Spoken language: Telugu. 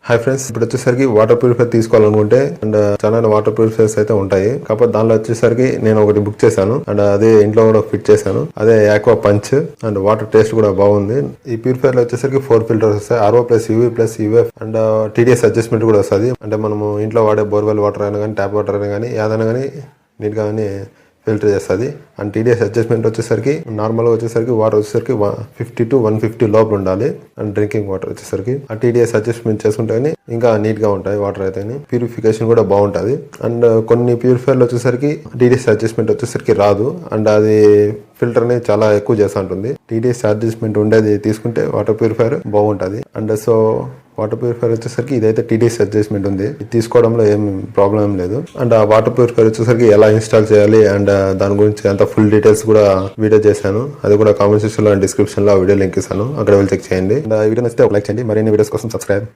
హాయ్ ఫ్రెండ్స్, ఇప్పుడు వచ్చేసరికి వాటర్ ప్యూరిఫైర్ తీసుకోవాలనుకుంటే అండ్ చాలా వాటర్ ప్యూరిఫైర్స్ అయితే ఉంటాయి. కాకపోతే దానిలో వచ్చేసరికి నేను ఒకటి బుక్ చేశాను అండ్ అదే ఇంట్లో కూడా ఫిట్ చేశాను. అదే aqua punch and water taste కూడా బాగుంది. ఈ ప్యూరిఫైర్ లో వచ్చేసరికి 4 ఫిల్టర్స్ వస్తాయి. RO plus UV plus UF and TDS adjustment కూడా వస్తుంది. అంటే మనము ఇంట్లో వాడే బోర్వెల్ వాటర్ అయినా కానీ ట్యాప్ వాటర్ అయినా కానీ ఏదైనా కానీ నీట్ గా ఫిల్టర్ చేస్తుంది. అండ్ TDS అడ్జస్ట్మెంట్ వచ్చేసరికి నార్మల్గా వచ్చేసరికి వాటర్ వచ్చేసరికి 50 to 150 లోపల ఉండాలి. అండ్ డ్రింకింగ్ వాటర్ వచ్చేసరికి ఆ TDS అడ్జస్ట్మెంట్ చేసుకుంటే ఇంకా నీట్ గా ఉంటాయి వాటర్ అయితే. ప్యూరిఫికేషన్ కూడా బాగుంటుంది. అండ్ కొన్ని ప్యూరిఫైర్లు వచ్చేసరికి TDS అడ్జస్ట్మెంట్ వచ్చేసరికి రాదు. అండ్ అది ఫిల్టర్ ని చాలా ఎక్కువ చేస్తూ ఉంటుంది. TDS అడ్జస్ట్మెంట్ ఉండేది తీసుకుంటే వాటర్ ప్యూరిఫైర్ బాగుంటుంది. అండ్ సో వాటర్ ప్యూరిఫైర్ వచ్చేసరికి ఇదైతే TDS అడ్జస్ట్మెంట్ ఉంది. ఇది తీసుకోవడంలో ఏం ప్రాబ్లం ఏం లేదు. అండ్ ఆ వాటర్ ప్యూరిఫైర్ వచ్చేసరికి ఎలా ఇన్స్టాల్ చేయాలి అండ్ దాని గురించి అంత ఫుల్ డీటెయిల్స్ కూడా వీడియో చేశాను. అది కూడా కామెంట్ సెక్షన్ లో డిస్క్రిప్షన్ లో వీడియో లింక్ ఇస్తాను, అక్కడ వెళ్ళి చెక్ చేయండి. ఈ వీడియో నచ్చితే ఒక లైక్ చేయండి. మరిన్ని వీడియోస్ కోసం సబ్స్క్రైబ్.